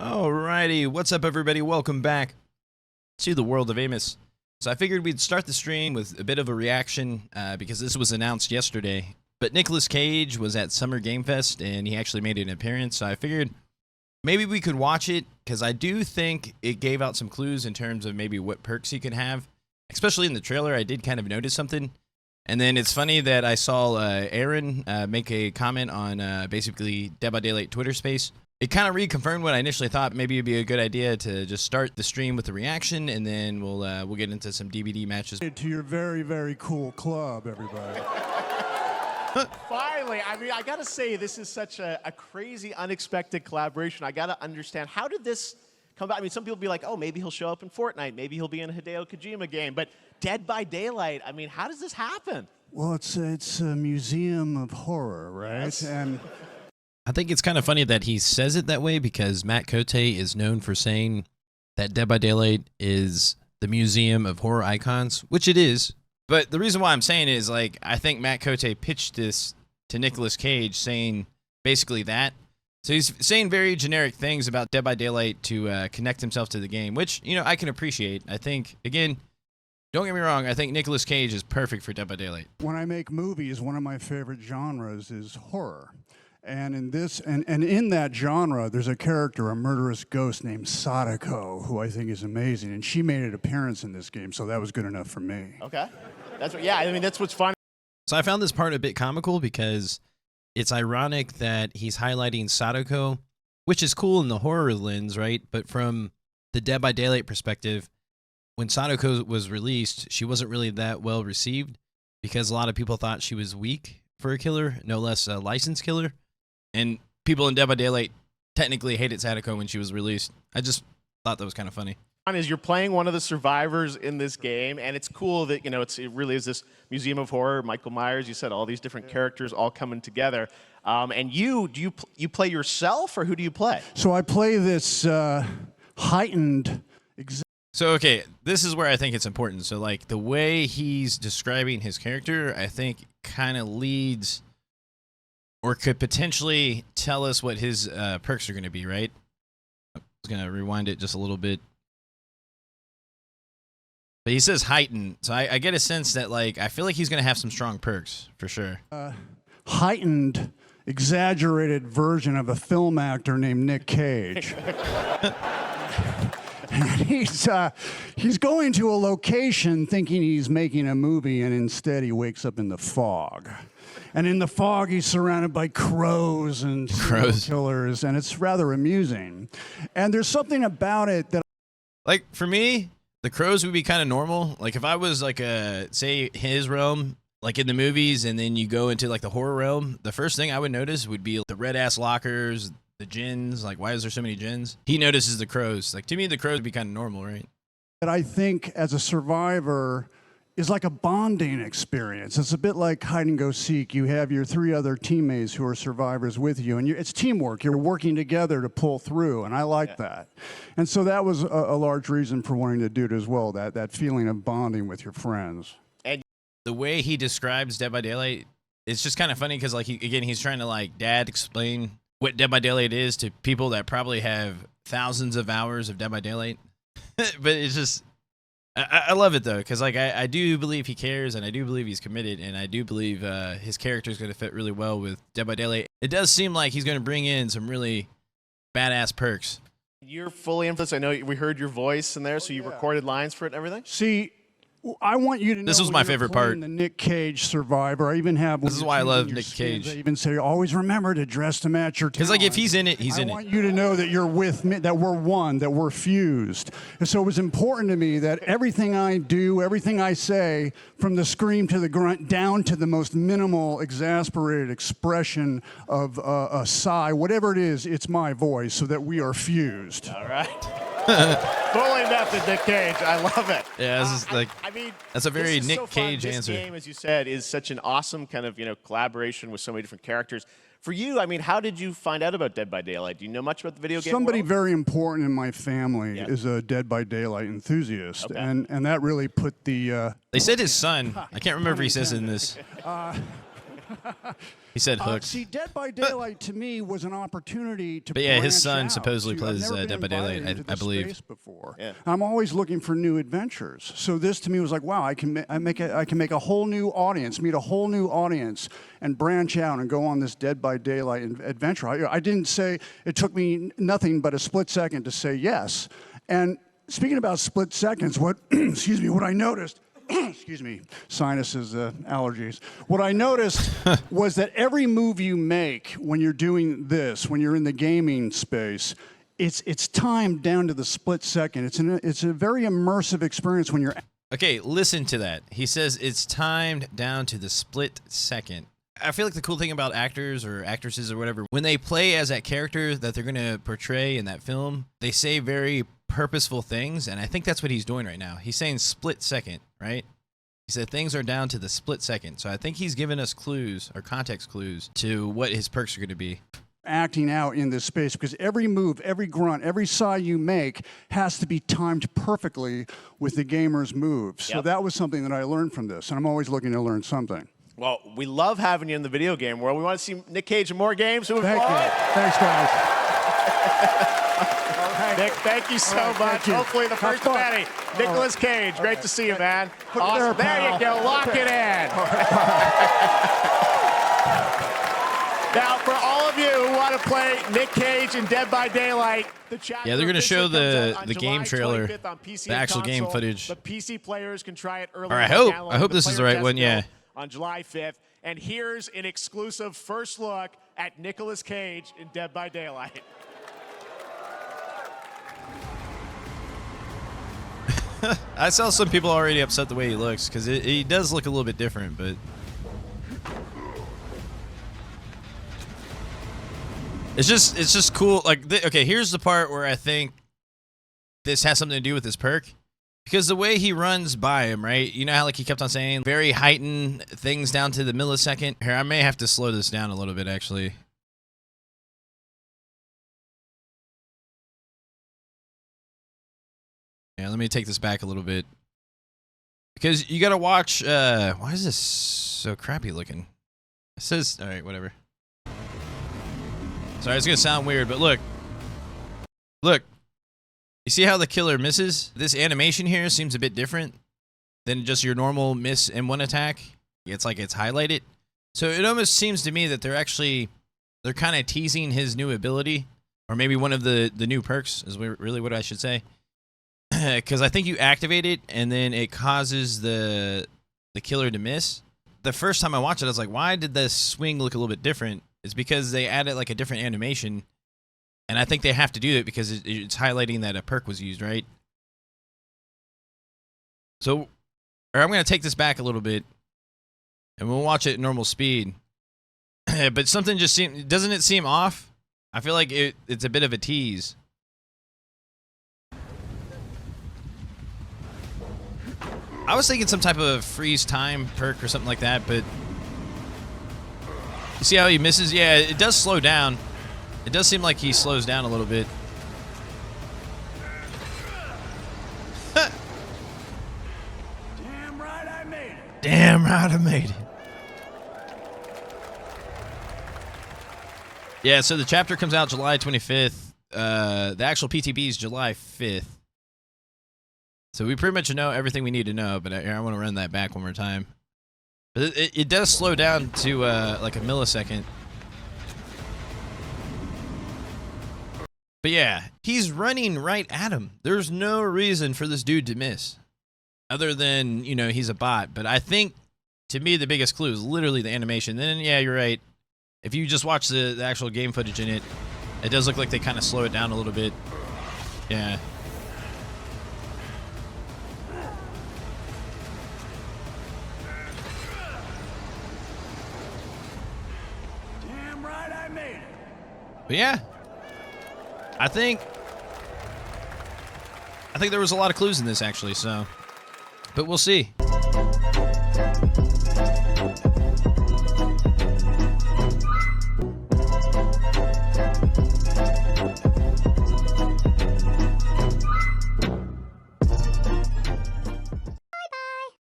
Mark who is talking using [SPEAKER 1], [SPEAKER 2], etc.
[SPEAKER 1] Alrighty, what's up everybody? Welcome back to the world of Amos. So I figured we'd start the stream with a bit of a reaction because this was announced yesterday. But Nicolas Cage was at Summer Game Fest and he actually made an appearance. So I figured maybe we could watch it because I do think it gave out some clues in terms of maybe what perks he could have. Especially in the trailer, I did kind of notice something. And then it's funny that I saw Aaron make a comment on basically Dead by Daylight Twitter space. It kind of reconfirmed what I initially thought. Maybe it'd be a good idea to just start the stream with the reaction, and then we'll get into some DVD matches.
[SPEAKER 2] To your very, very cool club, everybody.
[SPEAKER 3] Finally, I mean, I gotta say, this is such a crazy, unexpected collaboration. I gotta understand, how did this come about? I mean, some people be like, oh, maybe he'll show up in Fortnite, maybe he'll be in a Hideo Kojima game, but Dead by Daylight, I mean, how does this happen?
[SPEAKER 2] Well, it's a museum of horror, right?
[SPEAKER 3] Yes.
[SPEAKER 2] And
[SPEAKER 1] I think it's kind of funny that he says it that way because Matt Cote is known for saying that Dead by Daylight is the museum of horror icons, which it is. But the reason why I'm saying it is, like, I think Matt Cote pitched this to Nicolas Cage saying basically that. So he's saying very generic things about Dead by Daylight to connect himself to the game, which, you know, I can appreciate. I think, again, don't get me wrong, I think Nicolas Cage is perfect for Dead by Daylight.
[SPEAKER 2] when I make movies, one of my favorite genres is horror. And in this, and in that genre, there's a character, a murderous ghost named Sadako, who I think is amazing. And she made an appearance in this game, so that was good enough for me.
[SPEAKER 3] Okay. That's what, yeah, I mean, that's what's fun.
[SPEAKER 1] So I found this part a bit comical because it's ironic that he's highlighting Sadako, which is cool in the horror lens, right? But from the Dead by Daylight perspective, when Sadako was released, she wasn't really that well received because a lot of people thought she was weak for a killer, no less a licensed killer. And people in Dead by Daylight technically hated Sadako when she was released. I just thought that was kind of funny.
[SPEAKER 3] Is you're playing one of the survivors in this game, and it's cool that, you know, it really is this museum of horror. Michael Myers, you said, all these different characters all coming together. And you play yourself, or who do you play?
[SPEAKER 2] So I play this heightened.
[SPEAKER 1] So, okay, this is where I think it's important. So, like, the way he's describing his character, I think kind of leads or could potentially tell us what his perks are going to be, right? I'm just going to rewind it just a little bit. But he says Heighten, so I get a sense that, like, I feel like he's going to have some strong perks, for sure.
[SPEAKER 2] Heightened, exaggerated version of a film actor named Nic Cage. And he's going to a location thinking he's making a movie, and instead he wakes up in the fog. And in the fog, he's surrounded by crows and serial killers, and it's rather amusing. And there's something about it that,
[SPEAKER 1] like, for me, the crows would be kind of normal. Like, if I was, like, say, his realm, like in the movies, and then you go into, like, the horror realm, the first thing I would notice would be the red-ass lockers, the gins. Like, why is there so many gins? He notices the crows. Like, to me, the crows would be kind of normal, right?
[SPEAKER 2] that I think, as a survivor, is like a bonding experience. It's a bit like hide and go seek. You have your 3 other teammates who are survivors with you, and it's teamwork. You're working together to pull through, and I like that. And so that was a large reason for wanting to do it as well, that feeling of bonding with your friends.
[SPEAKER 3] And
[SPEAKER 1] The way he describes Dead by Daylight, it's just kind of funny because, like, he's trying to, like, explain what Dead by Daylight is to people that probably have thousands of hours of Dead by Daylight. But it's just... I love it, though, because, like, I do believe he cares, and I do believe he's committed, and I do believe his character is going to fit really well with Dead by Daylight. It does seem like he's going to bring in some really badass perks.
[SPEAKER 3] you're fully influenced. I know we heard your voice in there, so you recorded lines for it and everything?
[SPEAKER 2] See, I want you to know
[SPEAKER 1] This was my favorite part.
[SPEAKER 2] The Nic Cage Survivor. I even have.
[SPEAKER 1] This is why I love Nic Cage.
[SPEAKER 2] I even say, always remember to dress to match your talent.
[SPEAKER 1] Because, like, if he's in it, he's in it.
[SPEAKER 2] I want you to know that you're with me, that we're one, that we're fused. And so it was important to me that everything I do, everything I say, from the scream to the grunt, down to the most minimal, exasperated expression of a sigh, whatever it is, it's my voice, so that we are fused.
[SPEAKER 3] All right. Fully method, Nic Cage. I love it.
[SPEAKER 1] Yeah, this is like,
[SPEAKER 3] I mean,
[SPEAKER 1] that's a very
[SPEAKER 3] this is
[SPEAKER 1] Nic
[SPEAKER 3] so fun.
[SPEAKER 1] Cage
[SPEAKER 3] this
[SPEAKER 1] answer.
[SPEAKER 3] This game, as you said, is such an awesome kind of, collaboration with so many different characters. For you, I mean, how did you find out about Dead by Daylight? Do you know much about the video game
[SPEAKER 2] Somebody
[SPEAKER 3] world?
[SPEAKER 2] very important in my family is a Dead by Daylight enthusiast,
[SPEAKER 3] Okay.
[SPEAKER 2] and that really put the...
[SPEAKER 1] They said his son. I can't remember if he says it in this. He said hooked.
[SPEAKER 2] See, Dead by Daylight to me was an opportunity to.
[SPEAKER 1] But yeah, his
[SPEAKER 2] branch
[SPEAKER 1] son
[SPEAKER 2] out
[SPEAKER 1] supposedly
[SPEAKER 2] to-
[SPEAKER 1] plays
[SPEAKER 2] I've never
[SPEAKER 1] Dead
[SPEAKER 2] been
[SPEAKER 1] by Daylight,
[SPEAKER 2] invited into
[SPEAKER 1] I
[SPEAKER 2] this
[SPEAKER 1] believe.
[SPEAKER 2] space before.
[SPEAKER 3] Yeah.
[SPEAKER 2] I'm always looking for new adventures. So this to me was like, wow, I can make a whole new audience, meet a whole new audience, and branch out and go on this Dead by Daylight adventure. I didn't say it took me nothing but a split second to say yes. And speaking about split seconds, what excuse me, what I noticed. Excuse me, sinuses, allergies. What I noticed was that every move you make when you're doing this, when you're in the gaming space, it's timed down to the split second. It's a very immersive experience when you're.
[SPEAKER 1] Okay, listen to that. He says it's timed down to the split second. I feel like the cool thing about actors or actresses or whatever, when they play as that character that they're going to portray in that film, they say very purposeful things, and I think that's what he's doing right now. He's saying split second, right? He said things are down to the split second. So I think he's giving us clues or context clues to what his perks are going to be.
[SPEAKER 2] Acting out in this space, because every move, every grunt, every sigh you make has to be timed perfectly with the gamer's moves. So that was something that I learned from this, and I'm always looking to learn something.
[SPEAKER 3] Well, we love having you in the video game world. We want to see Nic Cage in more games.
[SPEAKER 2] Thank you. Thanks, guys.
[SPEAKER 3] Nick, thank you so much. Hopefully the first of many. Nicolas Cage, great to see you, man. Awesome. There you go. Lock it in. Now, for all of you who want to play Nic Cage in Dead by Daylight,
[SPEAKER 1] yeah, they're going to show the game trailer, the actual game footage.
[SPEAKER 3] But PC players can try it early.
[SPEAKER 1] Or I hope this is the right one, yeah.
[SPEAKER 3] On July 5th. And here's an exclusive first look at Nicolas Cage in Dead by Daylight.
[SPEAKER 1] I saw some people already upset the way he looks, because he does look a little bit different, but it's just cool. Like, okay, here's the part where I think this has something to do with his perk, because the way he runs by him, right? You know how like he kept on saying very heightened things down to the millisecond. Here, I may have to slow this down a little bit, actually. Yeah, let me take this back a little bit. Because you gotta watch, why is this so crappy looking? It says, alright, whatever. Sorry, it's gonna sound weird, but look. Look. You see how the killer misses? This animation here seems a bit different than just your normal miss in one attack. It's like it's highlighted. So it almost seems to me that they're kind of teasing his new ability. Or maybe one of the new perks is really what I should say. Because I think you activate it, and then it causes the killer to miss. The first time I watched it, I was like, why did the swing look a little bit different? It's because they added like a different animation, and I think they have to do it because it's highlighting that a perk was used, right? So, or I'm going to take this back a little bit, and we'll watch it at normal speed. But something just doesn't it seem off? I feel like it's a bit of a tease. I was thinking some type of freeze time perk or something like that, but you see how he misses? Yeah, it does slow down. It does seem like he slows down a little bit.
[SPEAKER 2] Damn right I made it.
[SPEAKER 1] Damn right I made it. Yeah, so the chapter comes out July 25th. The actual PTB is July 5th. So we pretty much know everything we need to know, but I want to run that back one more time. But it does slow down to like a millisecond. But yeah, he's running right at him. There's no reason for this dude to miss. Other than, you know, he's a bot. But I think, to me, the biggest clue is literally the animation. Then, yeah, you're right. If you just watch the actual game footage in it, it does look like they kind of slow it down a little bit. Yeah. But yeah, I think there was a lot of clues in this actually, so, but we'll see.